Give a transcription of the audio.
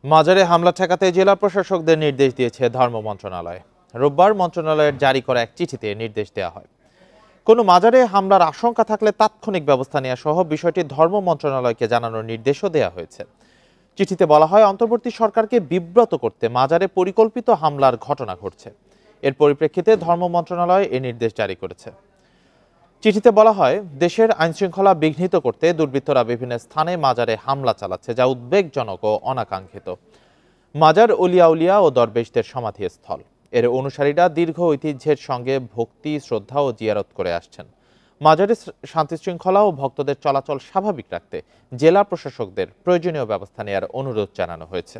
মাজারে হামলা ঠেকাতে জেলা প্রশাসকদের নির্দেশ দিয়েছে ধর্ম মন্ত্রণালয়। রোববার মন্ত্রণালয়ের জারি করা এক চিঠিতে নির্দেশ দেওয়া হয়, কোনো মাজারে হামলার আশঙ্কা থাকলে তাৎক্ষণিক ব্যবস্থা নেওয়া সহ বিষয়টি ধর্ম মন্ত্রণালয়কে জানানোর নির্দেশও দেওয়া হয়েছে। চিঠিতে বলা হয়, অন্তর্বর্তী সরকারকে বিব্রত করতে মাজারে পরিকল্পিত হামলার ঘটনা ঘটছে। এর পরিপ্রেক্ষিতে ধর্ম মন্ত্রণালয় এ নির্দেশ জারি করেছে। চিঠিতে বলা হয়, দেশের আইনশৃঙ্খলা বিঘ্নিত করতে দুর্বৃত্তরা বিভিন্ন স্থানে মাজারে হামলা চালাচ্ছে, যা উদ্বেগজনক ও অনাকাঙ্ক্ষিত। মাজার উলিয়া ও দরবেশদের সমাধিস্থল, এর অনুসারীরা দীর্ঘ ঐতিহ্যের সঙ্গে ভক্তি, শ্রদ্ধা ও জিয়ারত করে আসছেন। মাজারে শান্তি শৃঙ্খলা ও ভক্তদের চলাচল স্বাভাবিক রাখতে জেলা প্রশাসকদের প্রয়োজনীয় ব্যবস্থা নেওয়ার অনুরোধ জানানো হয়েছে।